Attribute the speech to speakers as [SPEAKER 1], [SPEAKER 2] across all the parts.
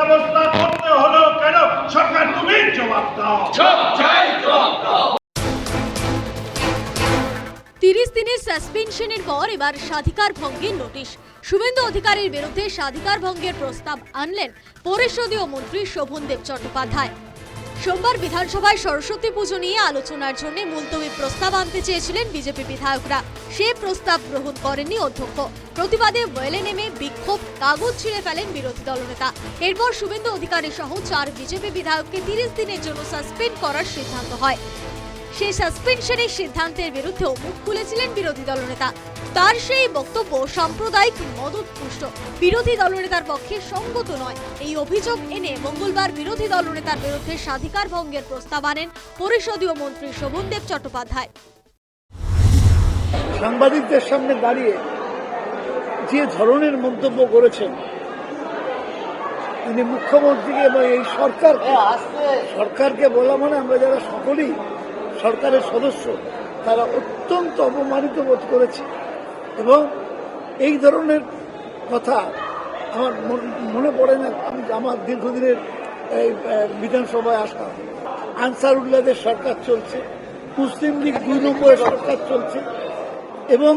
[SPEAKER 1] ব্যবস্থা করতে হলো কেন? সরকার তুমি জবাব দাও।
[SPEAKER 2] 30 দিনের সাসপেনশনের পর এবার স্বাধিকার ভঙ্গের নোটিশ। শুভেন্দু অধিকারীর বিরুদ্ধে স্বাধিকার ভঙ্গের প্রস্তাব আনলেন পরিষদীয় মন্ত্রী শোভনদেব চট্টোপাধ্যায়। সোমবার বিধানসভায় সরস্বতী পুজো নিয়ে আলোচনার জন্য মুলতবি প্রস্তাব আনতে চেয়েছিলেন বিজেপি বিধায়করা। সে প্রস্তাব গ্রহণ করেননি অধ্যক্ষ। প্রতিবাদে ওয়েলে নেমে বিক্ষোভ, কাগজ ছিঁড়ে ফেলেন বিরোধী দলনেতা। এরপর শুভেন্দু অধিকারী সহ 4 বিজেপি বিধায়ককে 30 দিনের জন্য সাসপেন্ড করার সিদ্ধান্ত হয়। সেই সাসপেনশনের সিদ্ধান্তের বিরুদ্ধেও মুখ খুলেছিলেন বিরোধী দলনেতা। তার সেই বক্তব্য সাম্প্রদায়িক মদতপুষ্ট, বিরোধী দলনেতার পক্ষে সঙ্গত নয়। এই অভিযোগ এনে মঙ্গলবার বিরোধী দলনেতার বিরুদ্ধে স্বাধিকার ভঙ্গের প্রস্তাব আনেন পরিষদীয় মন্ত্রী শোভনদেব চট্টোপাধ্যায়।
[SPEAKER 3] সাংবাদিকদের সামনে দাঁড়িয়ে যে ধরনের মন্তব্য করেছেন তিনি মুখ্যমন্ত্রীকে এবং এই সরকারকে বলা মানে আমরা যারা সকলেই সরকারের সদস্য তারা অত্যন্ত অপমানিত বোধ করেছে। এবং এই ধরনের কথা আমার মনে পড়ে না। আমি আমার দীর্ঘদিনের এই বিধানসভায় আসা, আনসারুল্লাহদের সরকার চলছে, মুসলিম লীগ 2 নম্বরের সরকার চলছে এবং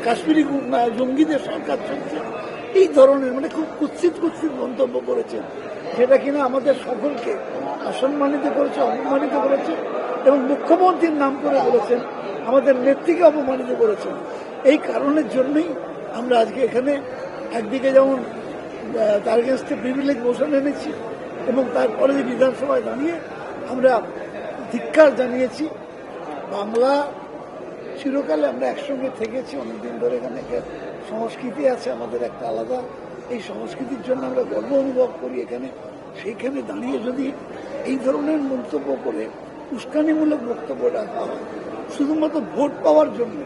[SPEAKER 3] কাশ্মীরি জঙ্গিদের সরকার চলছে। এই ধরনের মানে খুব কুৎসিত মন্তব্য করেছেন, যেটা কিনা আমাদের সকলকে অসম্মানিত করেছে, অপমানিত করেছে এবং মুখ্যমন্ত্রীর নাম করে বলেছেন, আমাদের নেত্রীকে অপমানিত করেছেন। এই কারণের জন্যই আমরা আজকে এখানে একদিকে যেমন তার এগেনস্টে প্রিভিলেজ মোশন এনেছি এবং তারপরে বিধানসভায় দাঁড়িয়ে আমরা ধিক্কার জানিয়েছি। বাংলা চিরকালে আমরা একসঙ্গে থেকেছি, অনেকদিন ধরে এখানে সংস্কৃতি আছে আমাদের একটা আলাদা। এই সংস্কৃতির জন্য আমরা গর্ব অনুভব করি এখানে। সেইখানে দাঁড়িয়ে যদি এই ধরনের মন্তব্য করে উস্কানিমূলক বক্তব্য রাখা হয় শুধুমাত্র ভোট পাওয়ার জন্য।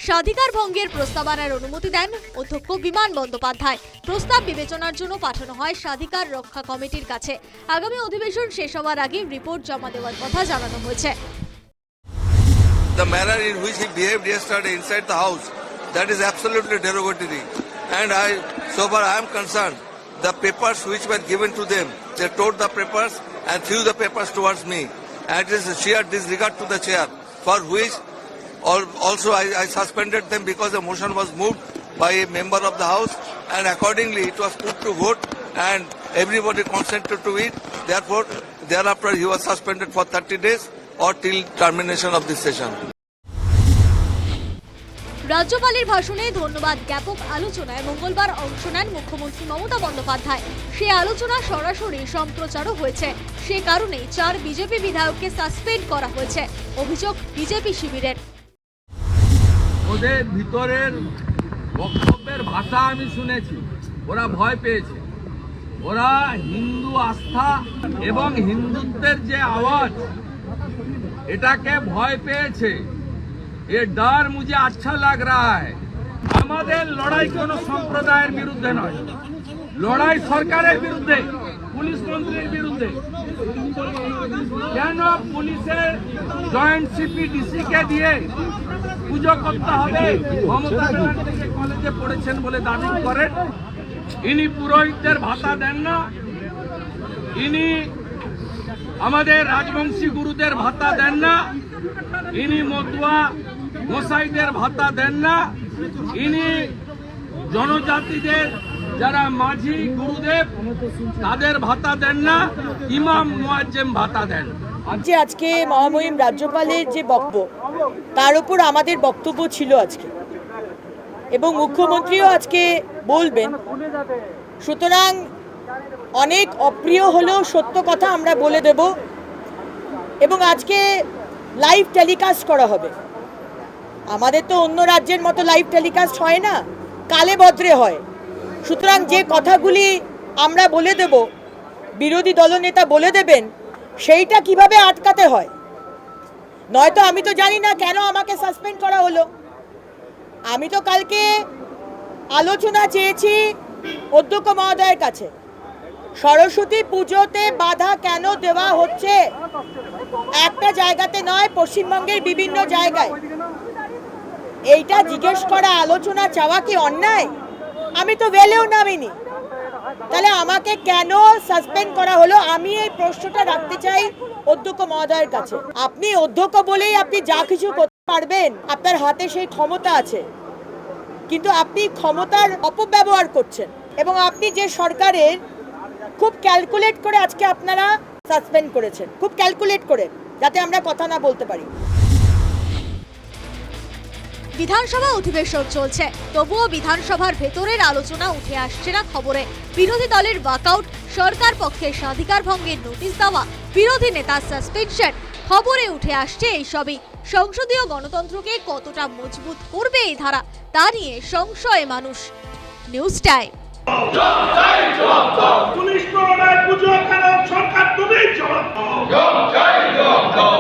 [SPEAKER 2] স্বাধিকার ভঙ্গের প্রস্তাবনার অনুমতি দেন অধ্যক্ষ বিমান বন্দ্যোপাধ্যায়। প্রস্তাব বিবেচনার জন্য পাঠানো হয় স্বাধিকার রক্ষা কমিটির কাছে। আগামী অধিবেশন শেষ হওয়ার আগে রিপোর্ট জমা দেওয়ার কথা জানানো হয়েছে।
[SPEAKER 4] The manner in which he behaved yesterday inside the house, that is absolutely derogatory. And so far I am concerned, the papers which were given to them, they tore the papers and threw the papers towards me. And it is a sheer disregard to the chair, for which also I suspended them because the motion was moved by a member of the house, and accordingly it was put to vote and everybody consented to it. Therefore, thereafter he was suspended for 30 days or till termination of this session.
[SPEAKER 2] রাজ্যপালের ভাষণে ধন্যবাদ জ্ঞাপক আলোচনায় মঙ্গলবার অংশ নেন মুখ্যমন্ত্রী মমতা বন্দ্যোপাধ্যায়। সে আলোচনা সরাসরি সম্প্রচারও হয়েছে। সে কারণেই 4 বিজেপি বিধায়ককে সাসপেন্ড করা হয়েছে। অভিযোগ বিজেপি শিবিরের।
[SPEAKER 5] ওদের ভিতরের বক্তব্যের ভাষা আমি শুনেছি, ওরা ভয় পেয়েছে। ওরা হিন্দু আস্থা এবং হিন্দুত্বের যে আওয়াজ, এটাকে ভয় পেয়েছে। ये डर मुझे अच्छा लग रहा है। আমাদের লড়াই কোনো সম্প্রদায়ের বিরুদ্ধে নয়, লড়াই সরকারের বিরুদ্ধে, পুলিশ মন্ত্রীর বিরুদ্ধে। কেন পুলিশের জয়েন্ট সিপি ডিসি কে দিয়ে পুজো করতে হবে? মমতা ব্যানার্জি কলেজে পড়েছেন বলে দাবি করেন। ইনি পুরোহিতদের ভাতা দেন না, ইনি আমাদের রাজবংশী গুরুদের ভাতা দেন না, ইনি মতুয়া গোসাইদের ভাতা দেন না, ইনি জনজাতিদের যারা মাঝি গুরুদেব তাদের ভাতা দেন না, ইমাম মুয়াজ্জেম ভাতা দেন।
[SPEAKER 6] আজকে মহামহিম রাজ্যপালের যে বক্তব্য, তার উপর আমাদের বক্তব্য ছিল আজকে, এবং মুখ্যমন্ত্রীও আজকে বলবেন। সুতরাং অনেক অপ্রিয় হলেও সত্য কথা আমরা বলে দেব এবং আজকে লাইভ টেলিকাস্ট করা হবে। আমাদের তো অন্য রাজ্যের মতো লাইভ টেলিকাস্ট হয় না, কালে বদ্রে হয়। সুতরাং যে কথাগুলি আমরা বলে দেব, বিরোধী দলনেতা বলে দেবেন, সেইটা কিভাবে আটকাতে হয়। নয়তো আমি তো জানি না কেন আমাকে সাসপেন্ড করা হলো। আমি তো কালকে আলোচনা চেয়েছি অধ্যক্ষ মহোদয়ের কাছে, সরস্বতী পুজোতে বাধা কেন দেওয়া হচ্ছে? একটা জায়গাতে নয়, পশ্চিমবঙ্গের বিভিন্ন জায়গায়। এইটা জিজ্ঞেস করা, আলোচনা চাওয়া কি অন্যায়? আমি তো ওয়েলেও নামিনি, তাহলে আমাকে কেন সাসপেন্ড করা হলো? আমি এই প্রশ্নটা রাখতে চাই অধ্যক্ষ মহোদয়ের কাছে। আপনি অধ্যক্ষ বলেই আপনি যা কিছু করতে পারবেন, আপনার হাতে সেই ক্ষমতা আছে, কিন্তু আপনি ক্ষমতার অপব্যবহার করছেন এবং আপনি যে সরকারের খুব ক্যালকুলেট করে আজকে আপনারা সাসপেন্ড করেছেন, খুব ক্যালকুলেট করে, যাতে আমরা কথা না বলতে পারি।
[SPEAKER 2] বিধানসভা অধিবেশন চলছে, তবুও বিধানসভার ভেতরের আলোচনা উঠে আসছে না খবরে। বিরোধী দলের ওয়াকআউট, সরকার পক্ষে স্বাধিকার ভঙ্গের নোটিশ দেওয়া, বিরোধী নেতার সাসপেনশন, খবরে উঠে আসছে এইসবই। সংসদীয় গণতন্ত্রকে কতটা মজবুত করবে এই ধারা, তা নিয়ে সংশয়ে মানুষ। News time.
[SPEAKER 1] পুলিশ প্রণায় পুজো কেন সরকার তুমি জবাব দাও